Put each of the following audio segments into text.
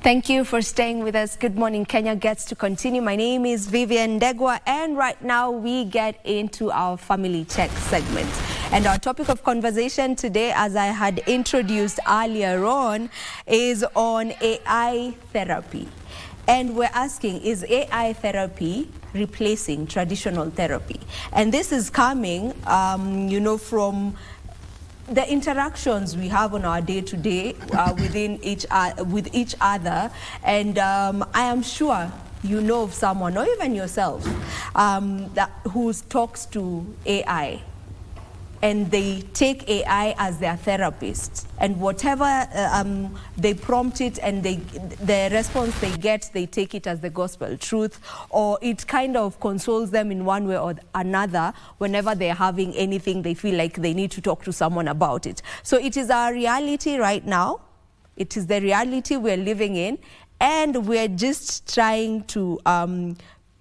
Thank you for staying with us. Good Morning Kenya gets to continue. My name is Vivian Degwa, and right now we get into our Family Check segment. And our topic of conversation today, as I had introduced earlier on, is on AI therapy. And we're asking, is AI therapy replacing traditional therapy? And this is coming, from the interactions we have on our day-to-day with each other, and I am sure you know of someone, or even yourself, who talks to AI, and they take AI as their therapist, and whatever they prompt it and the response they get, they take it as the gospel truth, or it kind of consoles them in one way or another whenever they're having anything they feel like they need to talk to someone about it. So it is our reality right now. It is the reality we're living in, and we're just trying to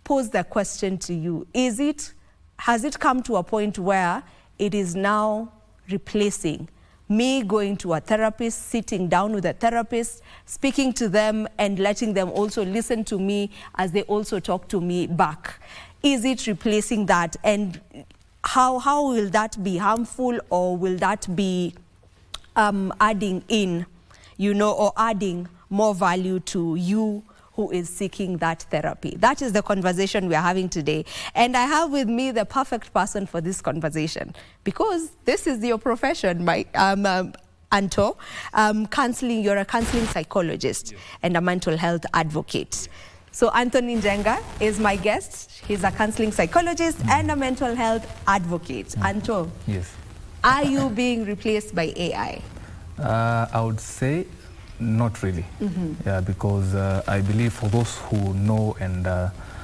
pose the question to you. Has it come to a point where it is now replacing me going to a therapist, sitting down with a therapist, speaking to them, and letting them also listen to me as they also talk to me back? Is it replacing that? And how will that be harmful, or will that be adding in, or adding more value to you who is seeking that therapy? That is the conversation we are having today. And I have with me the perfect person for this conversation, because this is your profession, Anto. Counseling, you're a counseling psychologist, yes, and a mental health advocate. Yes. So Anthony Njenga is my guest. He's a counseling psychologist and a mental health advocate. Anto, yes, are you being replaced by AI? I would say not really. Yeah, because I believe for those who know and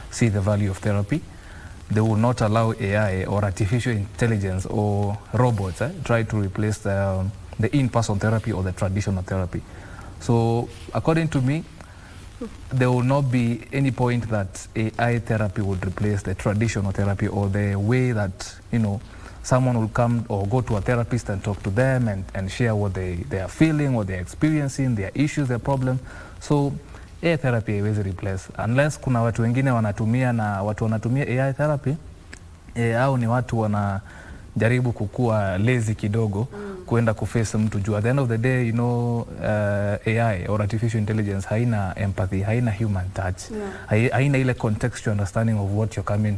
see the value of therapy, they will not allow AI or artificial intelligence or robots try to replace the in-person therapy or the traditional therapy. So according to me, there will not be any point that AI therapy would replace the traditional therapy, or the way that, someone will come or go to a therapist and talk to them and share what they are feeling, what they're experiencing, their issues, their problem. So AI therapy haiwezi replace, unless kuna watu wengine wanatumia, na watu wanatumia AI therapy au ni watu wanajaribu kukua lazy kidogo, kuenda kuface mtu juu. At the end of the day, AI or artificial intelligence haina empathy, haina human touch, haina ile contextual understanding of what you're coming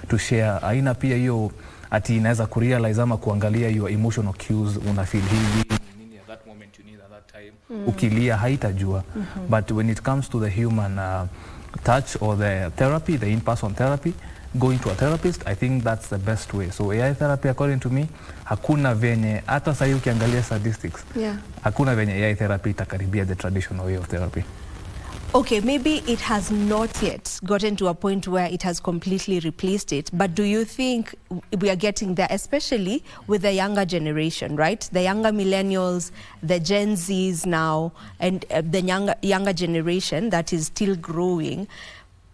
to share, haina pia hiyo ati inaweza kurealize ama kuangalia your emotional cues, una feel hivi nini at that moment you need at that time. Ukilia haitajua. But when it comes to the human touch or the therapy, the in-person therapy, going to a therapist, I think that's the best way. So AI therapy, according to me, hakuna venye, hata sasa ukiangalia statistics, hakuna venye AI therapy itakaribia the traditional way of therapy. Okay, maybe it has not yet gotten to a point where it has completely replaced it, but do you think we are getting there, especially with the younger generation, right? The younger millennials, the Gen Zs now, and the younger generation that is still growing?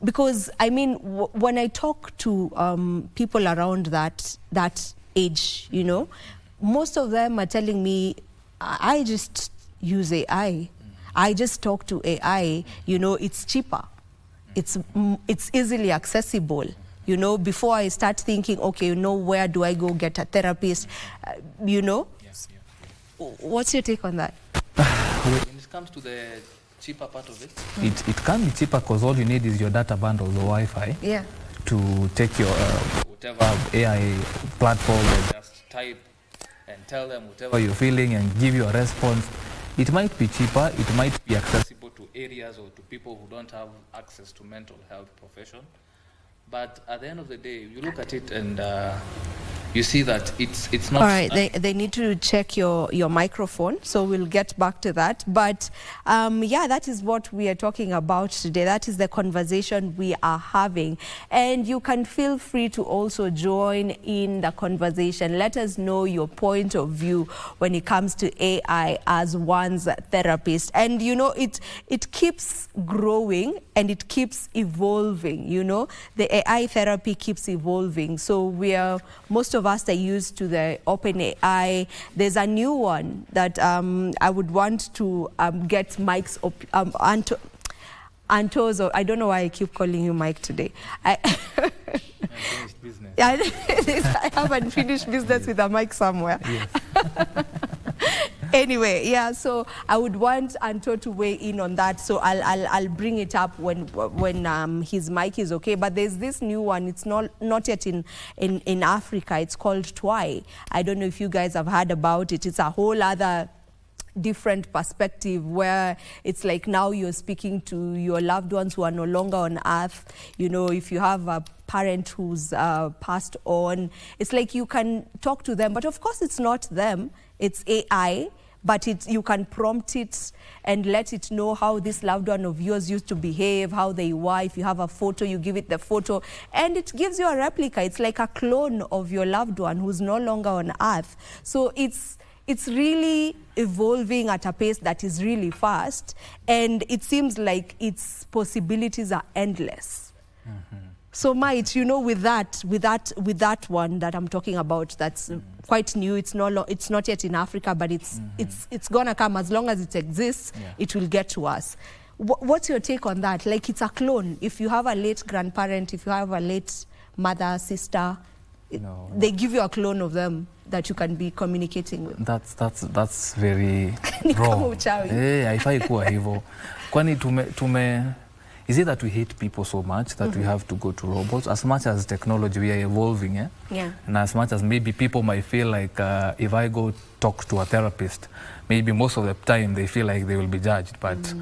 Because, I mean, when I talk to people around that age, most of them are telling me, I just use AI. I just talk to AI, it's cheaper. It's easily accessible. Before I start thinking, okay, where do I go get a therapist? What's your take on that? When it comes to the cheaper part of it, it can be cheaper because all you need is your data bundle or Wi-Fi to take your whatever AI platform and just type and tell them whatever you're feeling and give you a response. It might be cheaper, it might be accessible to areas or to people who don't have access to mental health profession. But at the end of the day, you look at it and you see that it's not... All right, they need to check your microphone, so we'll get back to that. But that is what we are talking about today. That is the conversation we are having. And you can feel free to also join in the conversation. Let us know your point of view when it comes to AI as one's therapist. And it keeps growing and it keeps evolving, The AI therapy keeps evolving. So most of of us are used to the OpenAI. There's a new one that I would want to get Mike's Anto's, or I don't know why I keep calling you Mike today. Unfinished business. I have unfinished business with a mic somewhere. Yes. Anyway, yeah, so I would want Anto to weigh in on that. So I'll bring it up when his mic is okay. But there's this new one. It's not yet in Africa. It's called Twy. I don't know if you guys have heard about it. It's a whole other different perspective where it's like now you're speaking to your loved ones who are no longer on earth. You know, if you have a parent who's passed on, it's like you can talk to them, but of course it's not them, it's AI, but you can prompt it and let it know how this loved one of yours used to behave, how they were. If you have a photo, you give it the photo and it gives you a replica. It's like a clone of your loved one who's no longer on earth. So it's really evolving at a pace that is really fast, and it seems like its possibilities are endless. So Mike, you know, with that one that I'm talking about, that's quite new. It's not yet in Africa, but it's gonna come. As long as it exists, it will get to us. What's your take on that? Like, it's a clone. If you have a late grandparent, if you have a late mother, sister, they give you a clone of them that you can be communicating with. That's very wrong. Haifai kuwa hivyo. Kwani is it that we hate people so much that we have to go to robots? As much as technology, we are evolving, and as much as maybe people might feel like if I go talk to a therapist, maybe most of the time they feel like they will be judged. But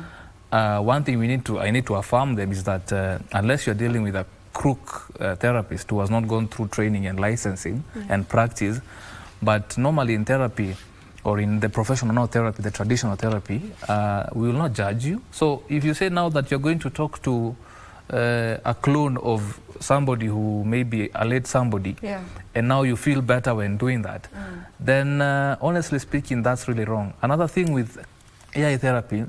one thing I need to affirm them is that unless you're dealing with a crook therapist who has not gone through training and licensing and practice, but normally in therapy or in the professional therapy, the traditional therapy, we will not judge you. So if you say now that you're going to talk to a clone of somebody who may be a late somebody, and now you feel better when doing that, then honestly speaking, that's really wrong. Another thing with AI therapy,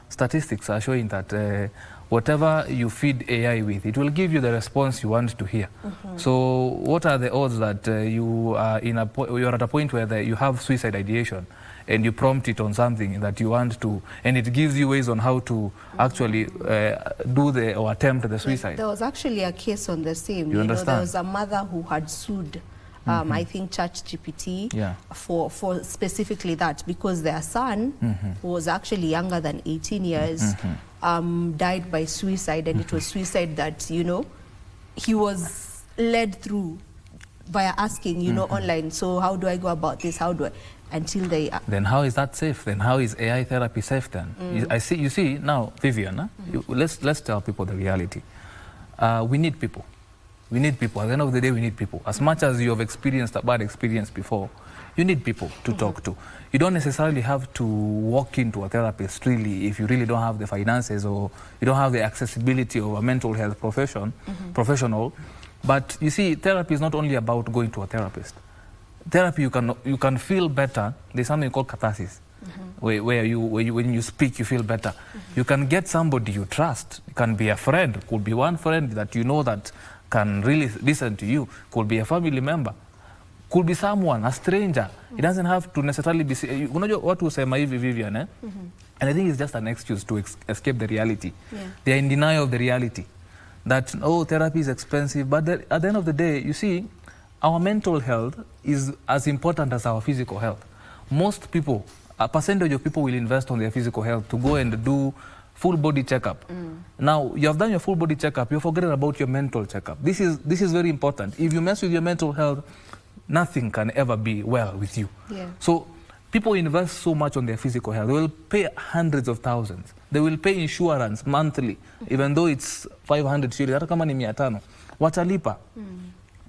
statistics are showing that whatever you feed AI with, it will give you the response you want to hear. So what are the odds that you are at a point where you have suicide ideation and you prompt it on something that you want to, and it gives you ways on how to actually do or attempt the suicide? There was actually a case on the same. You understand? There was a mother who had sued I think ChatGPT for specifically that, because their son, who was actually younger than 18 years, died by suicide, and it was suicide that, you know, he was led through via asking, you know, online, so how do I go about this, how do I, until they... Then how is that safe? Then how is AI therapy safe then? You see now, Vivian, let's tell people the reality. We need people. We need people. At the end of the day, we need people. As much as you have experienced a bad experience before, you need people to talk to. You don't necessarily have to walk into a therapist, really, if you really don't have the finances or you don't have the accessibility of a mental health professional. But you see, therapy is not only about going to a therapist. Therapy, you can feel better. There's something called catharsis, where when you speak, you feel better. You can get somebody you trust. It can be a friend. It could be one friend that you know that can really listen to you. Could be a family member. Could be someone, a stranger. It doesn't have to necessarily be... Unajua watu husema hivi, Vivian, And I think it's just an excuse to escape the reality. They are in denial of the reality. That, oh, therapy is expensive. But at the end of the day, you see, our mental health is as important as our physical health. Most people, a percentage of people will invest on their physical health to go and do full body checkup. Now, you have done your full body checkup, you're forgetting about your mental checkup. This is very important. If you mess with your mental health, nothing can ever be well with you. So people invest so much on their physical health. They will pay hundreds of thousands. They will pay insurance monthly, even though it's 500 shillings. Hata kama ni 500. Watalipa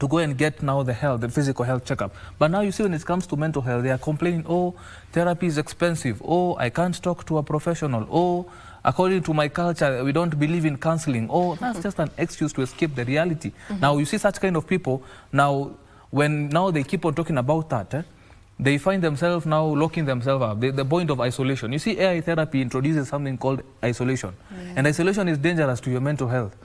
to go and get now the physical health checkup. But now you see, when it comes to mental health, they are complaining, oh, therapy is expensive. Oh, I can't talk to a professional. Oh, according to my culture, we don't believe in counseling. Oh, that's just an excuse to escape the reality. Now, you see such kind of people, now, when they keep on talking about that, they find themselves now locking themselves up, the point of isolation. You see, AI therapy introduces something called isolation. And isolation is dangerous to your mental health.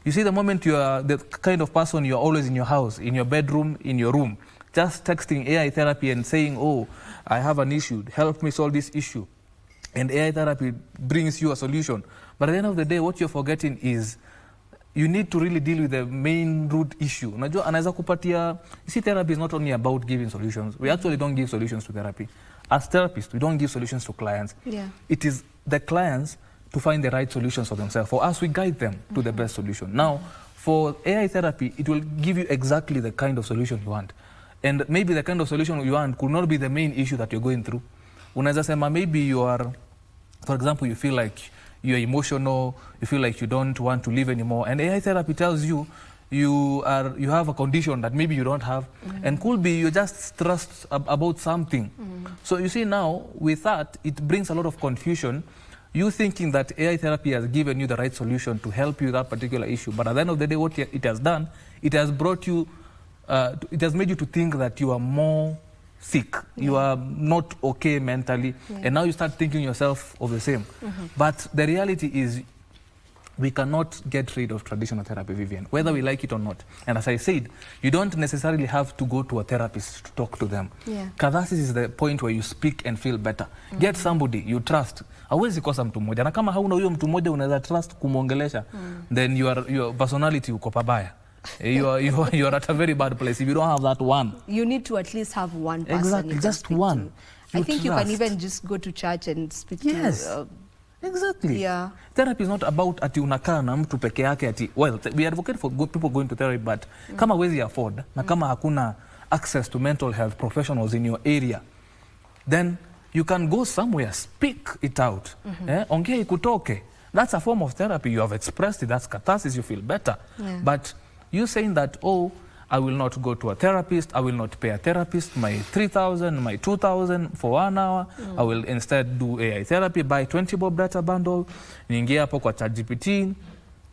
You see, the moment you are the kind of person, you're always in your house, in your bedroom, in your room, just texting AI therapy and saying, oh, I have an issue, help me solve this issue. And AI therapy brings you a solution. But at the end of the day, what you're forgetting is you need to really deal with the main root issue. Unajua, anaweza kupatia, you see, therapy is not only about giving solutions. We actually don't give solutions to therapy. As therapists, we don't give solutions to clients. Yeah. It is the clients to find the right solutions for themselves. For us, we guide them to the best solution. Now, for AI therapy, it will give you exactly the kind of solution you want. And maybe the kind of solution you want could not be the main issue that you're going through. Unaweza sema, maybe you are, for example, you feel like you're emotional, you feel like you don't want to live anymore. And AI therapy tells you, you have a condition that maybe you don't have, and could be you're just stressed about something. So you see now, with that, it brings a lot of confusion. You thinking that AI therapy has given you the right solution to help you with that particular issue, but at the end of the day, what it has done, it has brought you, it has made you to think that you are more sick, you are not okay mentally, and now you start thinking yourself of the same. But the reality is, we cannot get rid of traditional therapy, Vivian, whether we like it or not. And as I said, you don't necessarily have to go to a therapist to talk to them. Catharsis is the point where you speak and feel better. Get somebody you trust. Hawezi kosa mtu mmoja. Na kama hauna huyo mtu mmoja unaweza trust kumuongelesha, then your personality uko pabaya. You are at a very bad place if you don't have that one. You need to at least have one person. Exactly, just one. I think you can even just go to church and speak to... Exactly. Yeah. Therapy is not about ati unakaa na mtu peke yake ati, well, we advocate for people going to therapy, but kama wezi afford na kama hakuna access to mental health professionals in your area, then you can go somewhere, speak it out. Ongea ikutoke. That's a form of therapy. You have expressed it. That's catharsis. You feel better. But you saying that, oh, I will not go to a therapist, I will not pay a therapist my 3,000, my 2,000 for 1 hour. I will instead do AI therapy, buy 20 bob data bundle, niingia hapo kwa ChatGPT,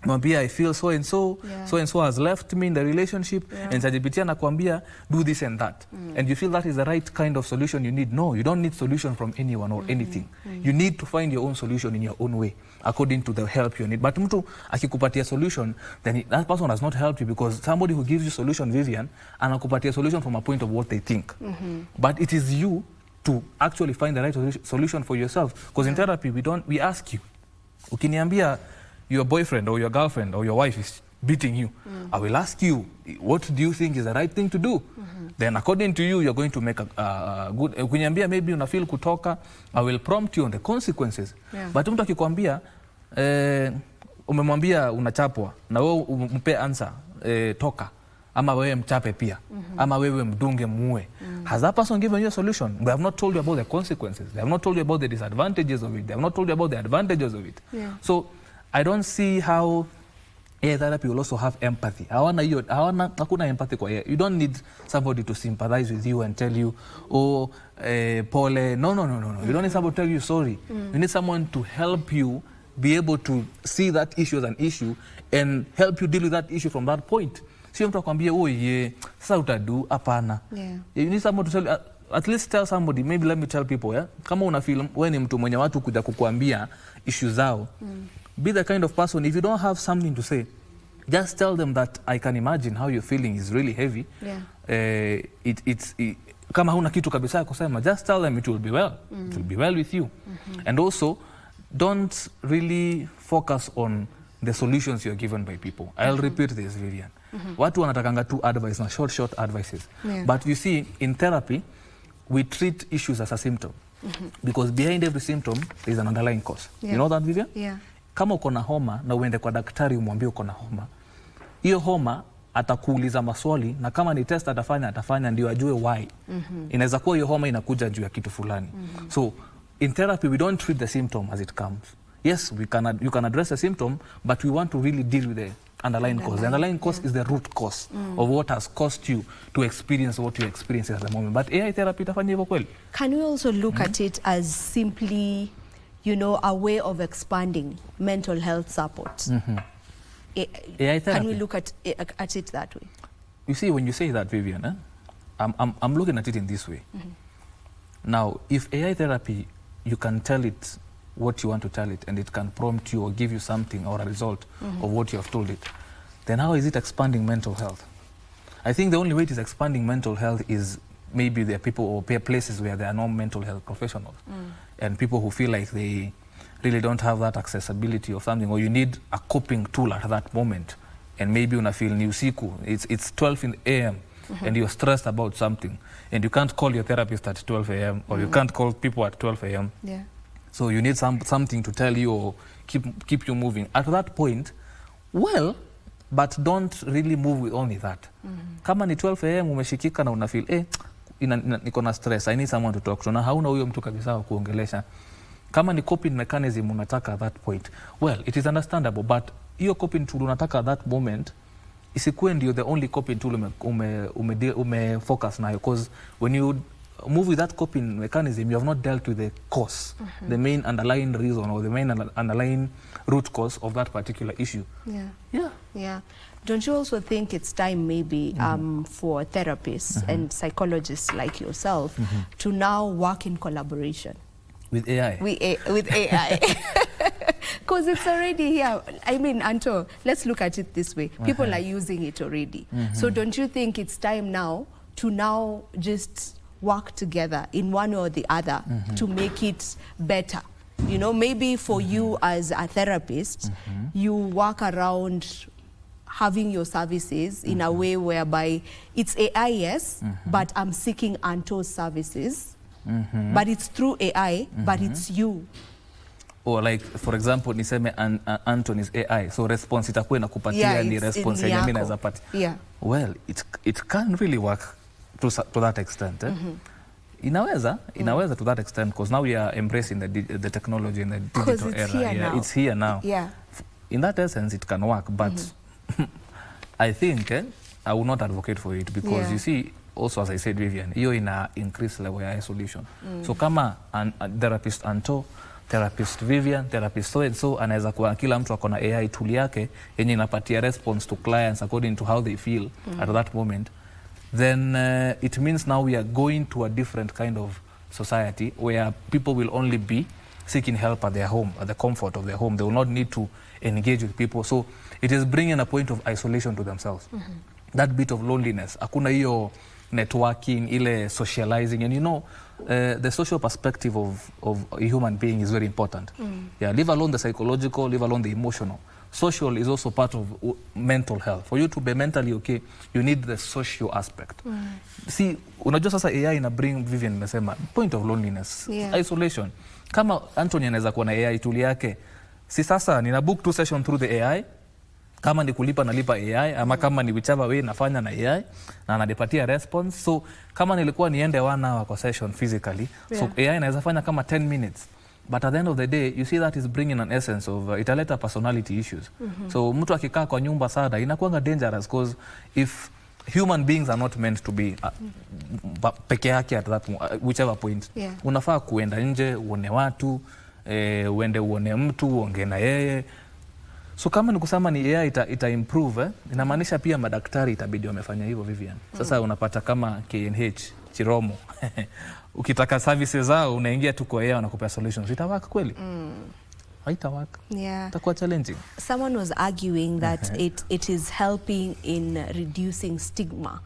mwambia I feel so and so, so and so has left me in the relationship, and ChatGPT anakuambia do this and that. And you feel that is the right kind of solution you need. No, you don't need solution from anyone or anything. You need to find your own solution in your own way, according to the help you need. But mtu akikupatia solution, then that person has not helped you, because somebody who gives you solution, Vivian, anakupatia solution from a point of what they think. But it is you to actually find the right solution for yourself. Because in therapy, we ask you, ukiniambia your boyfriend or your girlfriend or your wife is beating you, I will ask you, what do you think is the right thing to do? Then according to you, you're going to make a good... Ukiniambia maybe una feel kutoka, I will prompt you on the consequences. But mtu akikwambia, umemwambia unachapwa, na wewe umpe answer, toka, ama wewe mchape pia, ama wewe mdunge muue. Has that person given you a solution? They have not told you about the consequences. They have not told you about the disadvantages of it. They have not told you about the advantages of it. So I don't see how AI therapy will also have empathy. Hakuna empathy kwa AI. You don't need somebody to sympathize with you and tell you, oh, pole. No. You don't need somebody to tell you sorry. You need someone to help you be able to see that issue as an issue and help you deal with that issue from that point. Sio mtu akwambie, oh yeah, sasa utadu, hapana. You need someone to tell you, at least tell somebody, maybe let me tell people, kama una feel wewe ni mtu mwenye watu kuja kukuambia issue zao, be the kind of person, if you don't have something to say, just tell them that I can imagine how you're feeling is really heavy. Kama huna kitu kabisa ya kusema, just tell them it will be well. It will be well with you. And also, don't really focus on the solutions you're given by people. I'll repeat this, Vivian. Watu wanatakanga tu advice na short advices. But you see, in therapy, we treat issues as a symptom. Because behind every symptom, there's an underlying cause. You know that, Vivian? Kama uko na homa na uende kwa daktari umwambie uko na homa, hiyo homa atakuuliza maswali, na kama ni test atafanya ndio ajue why. Inaweza kuwa hiyo homa inakuja juu ya kitu fulani. So in therapy, we don't treat the symptom as it comes. Yes, you can address the symptom, but we want to really deal with the underlying cause. The underlying cause is the root cause of what has caused you to experience what you experience at the moment. But AI therapy itafanya hivyo kweli? Can we also look at it as simply, you know, a way of expanding mental health support? AI therapy. Can we look at it that way? You see, when you say that, Vivian, I'm looking at it in this way. Now, if AI therapy, you can tell it what you want to tell it, and it can prompt you or give you something or a result of what you have told it, then how is it expanding mental health? I think the only way it is expanding mental health is maybe there are people or places where there are no mental health professionals and people who feel like they really don't have that accessibility of something, or you need a coping tool at that moment, and maybe una feel ni usiku, it's 12 a.m. and you're stressed about something and you can't call your therapist at 12 a.m. or you can't call people at 12 a.m. Yeah. So you need something to tell you or keep you moving. At that point, well, but don't really move with only that. Kama ni 12 a.m. umeshikika na una feel niko na stress, I need someone to talk to, na hauna huyo mtu kabisa wa kuongelesha. Kama ni coping mechanism unataka at that point, well, it is understandable, but hiyo coping tool unataka at that moment isikuwe ndio the only coping tool ume focus nayo, because when you move with that coping mechanism, you have not dealt with the cause, the main underlying reason or the main underlying root cause of that particular issue. Yeah. Don't you also think it's time maybe for therapists and psychologists like yourself to now work in collaboration? With AI? With AI. Because it's already here. I mean, Anto, let's look at it this way. People are using it already. So don't you think it's time now to just work together in one or the other to make it better? You know, maybe for you as a therapist, you work around having your services in a way whereby it's AI, yes, but I'm seeking Anto's services. But it's through AI, but it's you. Or like, for example, niseme Anton is AI, so response itakuwa inakupatia ni response yenye mimi naweza pata. Well, it can really work to that extent. Inaweza to that extent, because now we are embracing the technology in the digital era. It's here now. In that essence, it can work, but I think I will not advocate for it, because you see, also as I said, Vivian, hiyo ina increase level ya isolation. So kama therapist Anto, therapist Vivian, therapist so and so, anaweza kuwa kila mtu akona AI tool yake yenye inapatia response to clients according to how they feel at that moment, then it means now we are going to a different kind of society where people will only be seeking help at their home, at the comfort of their home. They will not need to engage with people. So it is bringing a point of isolation to themselves. That bit of loneliness. Hakuna hiyo networking, ile socializing, and you know, the social perspective of a human being is very important. Leave alone the psychological, leave alone the emotional. Social is also part of mental health. For you to be mentally okay, you need the social aspect. See, unajua sasa AI ina bring, Vivian imesema, point of loneliness, isolation. Kama Anthony anaweza kuwa na AI tool yake, si sasa nina book 2 session through the AI, kama ni kulipa nalipa AI, ama kama ni whichever way nafanya na AI na ananipatia response. So kama nilikuwa niende 1 hour kwa session physically, so AI inaweza fanya kama 10 minutes. But at the end of the day, you see that is bringing an essence of italeta personality issues. So mtu akikaa kwa nyumba sada inakuanga dangerous, because if human beings are not meant to be peke yake at that whichever point. Unafaa kuenda nje, uone watu, uende uone mtu, uongee na yeye. So kama nikusema ni AI ita improve, inamaanisha pia madaktari itabidi wamefanya hivyo, Vivian. Sasa unapata kama KNH, Chiromo. Ukitaka services zao unaingia tu kwa AI wanakupea solutions. Itawaka kweli? Haitawaka. Itakuwa challenging. Someone was arguing that it is helping in reducing stigma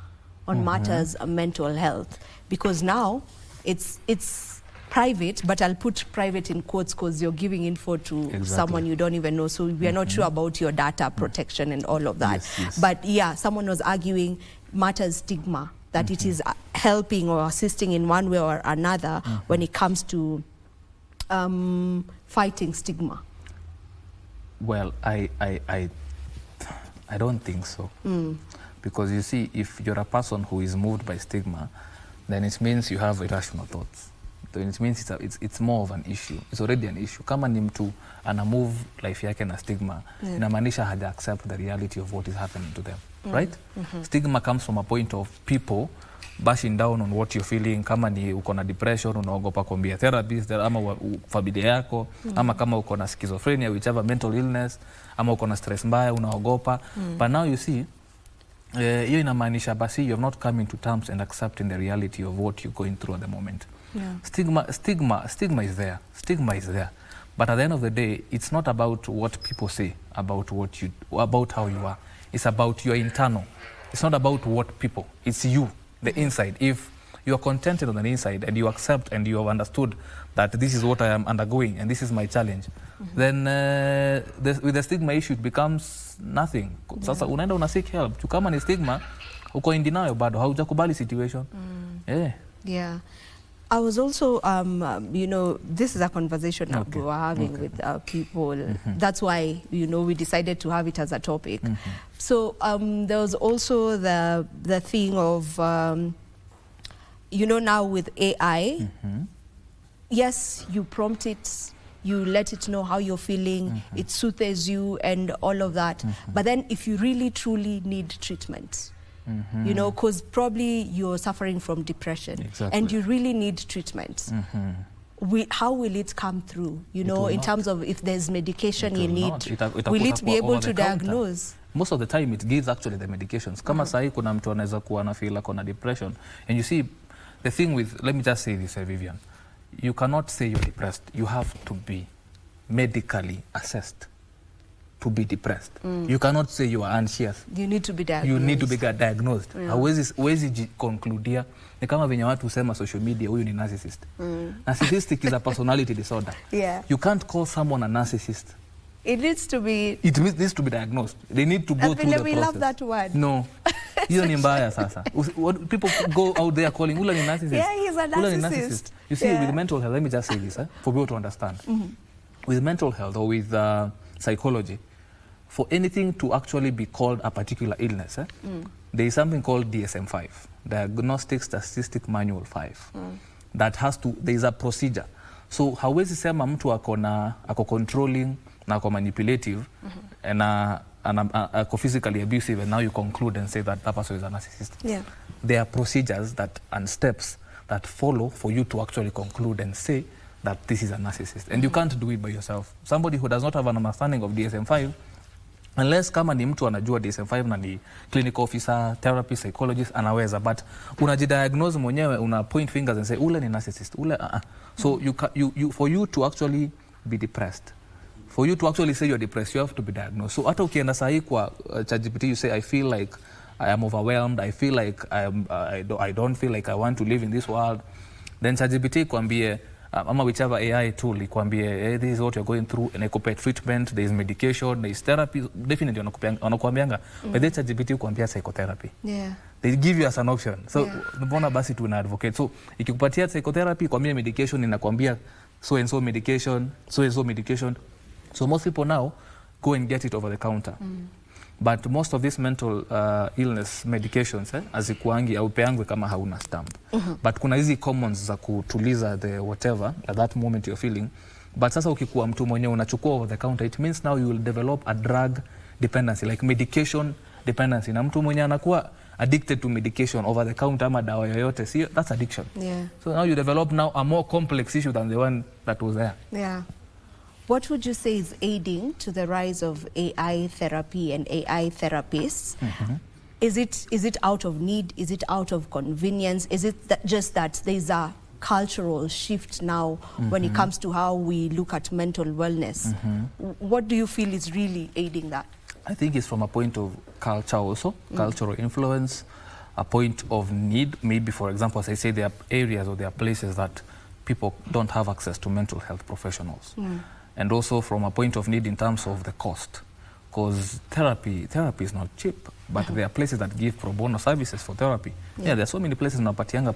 on matters of mental health, because now it's private, but I'll put private in quotes because you're giving info to someone you don't even know, so we are not sure about your data protection and all of that. But yeah, someone was arguing matters stigma, that it is helping or assisting in one way or another when it comes to fighting stigma. Well, I don't think so. Because you see, if you're a person who is moved by stigma, then it means you have irrational thoughts. Then it means it's more of an issue. It's already an issue. Kama ni mtu ana move life yake na stigma, inamaanisha haja accept the reality of what is happening to them, right? Stigma comes from a point of people bashing down on what you're feeling. Kama ni uko na depression, unaogopa kuambia therapist, ama familia yako, ama kama uko na schizophrenia, whichever mental illness, ama uko na stress mbaya, unaogopa. But now you see, hiyo inamaanisha basi you have not come into terms and accepting the reality of what you're going through at the moment. Stigma is there. Stigma is there. But at the end of the day, it's not about what people say about how you are. It's about your internal. It's not about what people. It's you, the inside. If you are contented on the inside and you accept and you have understood that this is what I am undergoing and this is my challenge, then with the stigma issue it becomes nothing. Sasa unaenda una seek help. Kama ni stigma, uko in denial bado, haujakubali situation. Yeah. I was also, you know, this is a conversation that we were having with people. That's why, you know, we decided to have it as a topic. So there was also the thing of, you know, now with AI, yes, you prompt it, you let it know how you're feeling, it soothes you and all of that. But then if you really, truly need treatment, you know, because probably you're suffering from depression and you really need treatment. How will it come through, you know, in terms of if there's medication you need? Will it be able to diagnose? Most of the time it gives actually the medications. Kama sahi kuna mtu anaweza kuwa na feel like depression. And you see, the thing with, let me just say this, Vivian, you cannot say you're depressed. You have to be medically assessed to be depressed. You cannot say you are anxious. You need to be diagnosed. You need to be diagnosed. Hauwezi concludia. Ni kama venye watu usema social media, huyu ni narcissist. Narcissistic is a personality disorder. You can't call someone a narcissist. It needs to be... It needs to be diagnosed. They need to go through the process. We love that word. No. Hiyo ni mbaya sasa. What people go out there calling, ula ni narcissist. Yeah, he's a narcissist. Ula ni narcissist. You see, with mental health, let me just say this, for people to understand. With mental health or with psychology, for anything to actually be called a particular illness, there is something called DSM-5, Diagnostic Statistic Manual 5, that has to, there is a procedure. So hawezi sema mtu ako controlling na ako manipulative and ako physically abusive and now you conclude and say that that person is a narcissist. There are procedures that and steps that follow for you to actually conclude and say that this is a narcissist. And you can't do it by yourself. Somebody who does not have an understanding of DSM-5, unless kama ni mtu anajua DSM-5 na ni clinical officer, therapist, psychologist, anaweza, but unajidiagnose mwenyewe, una point fingers and say ule ni narcissist, ule So for you to actually be depressed, for you to actually say you're depressed, you have to be diagnosed. So hata ukienda sahi kwa ChatGPT, you say I feel like I am overwhelmed, I feel like I don't feel like I want to live in this world, then ChatGPT kwambie ama whichever AI tool ikwambie, hey, this is what you're going through, and ikupe treatment, there is medication, there is therapy, definitely wanakuambianga, but then ChatGPT kuambia psychotherapy. They give you as an option. So mbona basi tuna advocate. So ikikupatia psychotherapy, kwambia medication, inakwambia so and so medication, so and so medication. So most people now go and get it over the counter. But most of these mental illness medications hazikuangi au peangwe kama hauna stamp. But kuna hizi commons za kutuliza the whatever at that moment you're feeling. But sasa ukikuwa mtu mwenye unachukua over the counter, it means now you will develop a drug dependency, like medication dependency. Na mtu mwenye anakuwa addicted to medication over the counter ama dawa yoyote, see, that's addiction. So now you develop now a more complex issue than the one that was there. What would you say is aiding to the rise of AI therapy and AI therapists? Is it out of need? Is it out of convenience? Is it just that there's a cultural shift now when it comes to how we look at mental wellness? What do you feel is really aiding that? I think it's from a point of culture also, cultural influence, a point of need. Maybe, for example, as I say, there are areas or there are places that people don't have access to mental health professionals. And also from a point of need in terms of the cost, because therapy is not cheap, but there are places that give pro bono services for therapy. There are so many places in Napatianga,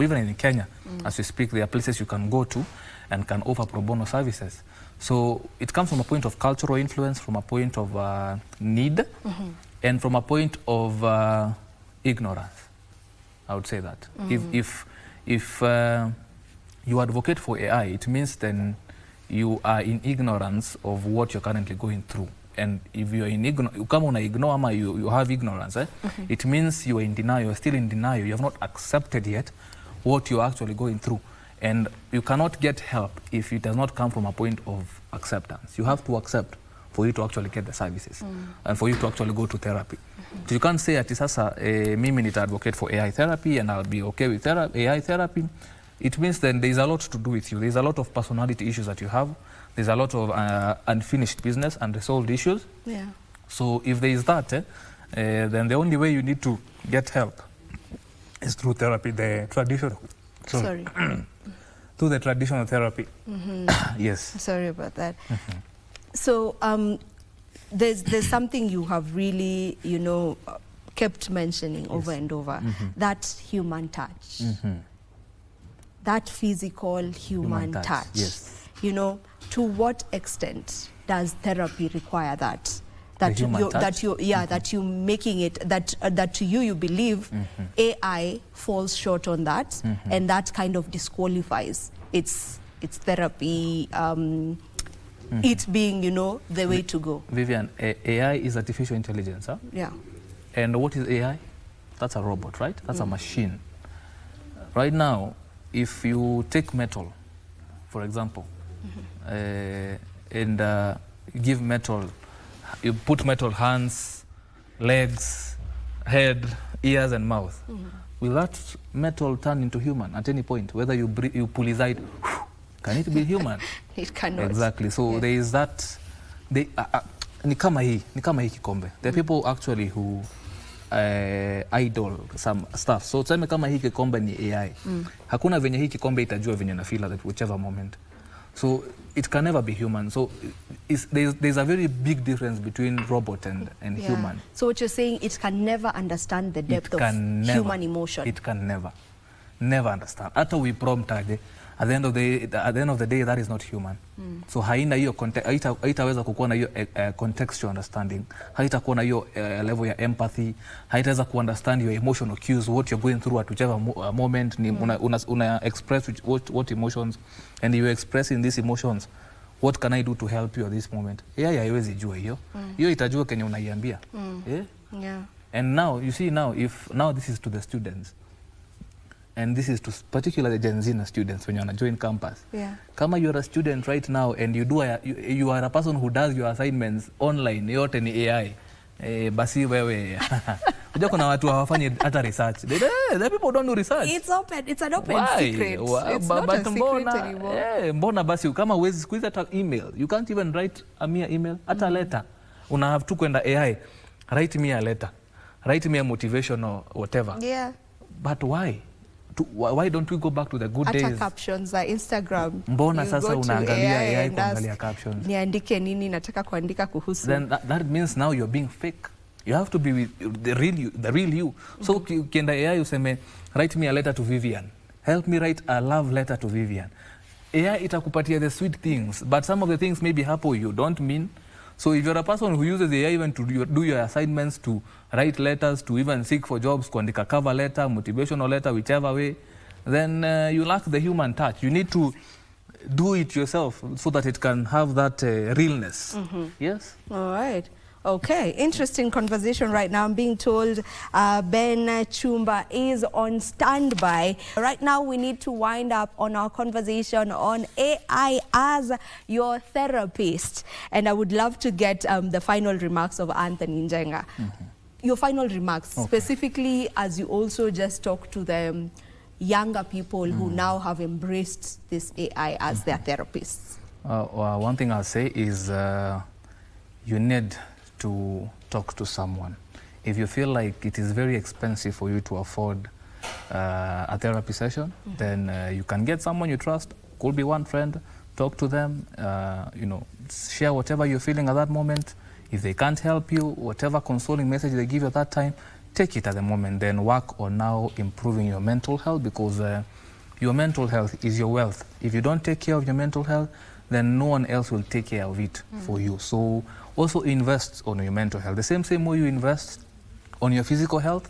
even in Kenya, as we speak, there are places you can go to and can offer pro bono services. So it comes from a point of cultural influence, from a point of need, and from a point of ignorance. I would say that. If you advocate for AI, it means then you are in ignorance of what you're currently going through. And if you're in ignorance, you have ignorance, it means you are in denial, you're still in denial, you have not accepted yet what you're actually going through. And you cannot get help if it does not come from a point of acceptance. You have to accept for you to actually get the services and for you to actually go to therapy. So you can't say ati sasa mimi nita advocate for AI therapy and I'll be okay with AI therapy. It means then there's a lot to do with you. There's a lot of personality issues that you have. There's a lot of unfinished business, unresolved issues. So if there is that, then the only way you need to get help is through therapy, the traditional. Sorry. Through the traditional therapy. Yes. Sorry about that. So there's something you have really, you know, kept mentioning over and over, that human touch, that physical human touch. Yes. You know, to what extent does therapy require that? That you making it that to you believe AI falls short on that, and that kind of disqualifies its therapy, it being, you know, the way to go. Vivian, AI is artificial intelligence, huh? Yeah. And what is AI? That's a robot, right? That's a machine. Right now, if you take metal, for example, and give metal, you put metal hands, legs, head, ears and mouth. Will that metal turn into human at any point? Whether you pull his eye, can it be human? It cannot. Exactly. So there is that. Ni kama hii kikombe. There are people actually who idol some stuff. So tuseme kama hii kikombe ni AI. Hakuna venye hii kikombe itajua venye na feel at whichever moment. So it can never be human. So there's a very big difference between robot and human. So what you're saying, it can never understand the depth of human emotion. It can never understand. Hata we prompt aje, at the end of the day that is not human. So haina hiyo haitaweza kukuwa na hiyo contextual understanding, haitakuwa na hiyo level ya empathy, haitaweza ku understand your emotional cues, what you're going through at whichever moment. Ni una express what emotions, and you expressing these emotions, what can I do to help you at this moment. Haiwezi jua hiyo. Hiyo itajua kenye unaiambia. Yeah. And now you see, now this is to the students. And this is to particularly Gen Z students when you want to join campus. Yeah. Kama you are a student right now and you are a person who does your assignments online, yote ni AI. Basi wewe. Unajua kuna watu hawafanyi hata research. The people don't do research. It's open. It's an open secret. It's not a secret anymore. Mbona basi kama huwezi squeeze hata email. You can't even write a mere email, hata letter. Una have to kwenda AI. Write me a letter. Write me a motivation or whatever. Yeah. But why? Why don't we go back to the good days? Hata captions za Instagram. Mbona sasa unaangalia AI kuangalia captions? Niandike nini nataka kuandika kuhusu. Then that means now you're being fake. You have to be with the real you. So ukienda AI useme write me a letter to Vivian. Help me write a love letter to Vivian. AI itakupatia the sweet things, but some of the things maybe happen you don't mean. So if you're a person who uses AI even to do your assignments, to write letters, to even seek for jobs, kuandika cover letter, motivational letter, whichever way, then you lack the human touch. You need to do it yourself so that it can have that realness. Yes? All right. Okay, interesting conversation right now. I'm being told Ben Chumba is on standby. Right now we need to wind up on our conversation on AI as your therapist. And I would love to get the final remarks of Anthony Njenga. Your final remarks, specifically as you also just talk to the younger people who now have embraced this AI as their therapists. One thing I'll say is you need to talk to someone. If you feel like it is very expensive for you to afford a therapy session, then you can get someone you trust. Could be one friend. Talk to them. You know, share whatever you're feeling at that moment. If they can't help you, whatever consoling message they give you at that time, take it at the moment. Then work on now improving your mental health, because your mental health is your wealth. If you don't take care of your mental health, then no one else will take care of it for you. So also invest on your mental health. The same way you invest on your physical health,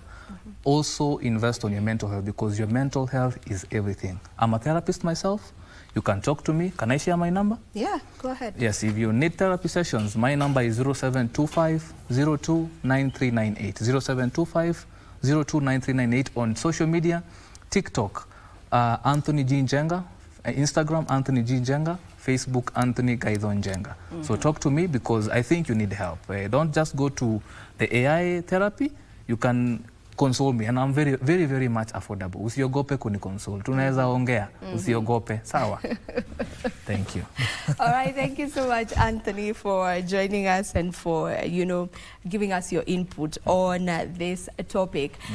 also invest on your mental health, because your mental health is everything. I'm a therapist myself. You can talk to me. Can I share my number? Yeah, go ahead. Yes, if you need therapy sessions, my number is 0725-029398. 0725-029398 on social media, TikTok, Anthony G. Njenga, Instagram, Anthony G. Njenga, Facebook, Anthony Gaidon Njenga. So talk to me, because I think you need help. Don't just go to the AI therapy. You can console me and I'm very, very, very much affordable. Usiogope kuniconsole. Tunaweza ongea. Usiogope. Sawa. Thank you. All right. Thank you so much, Anthony, for joining us and for, giving us your input on this topic.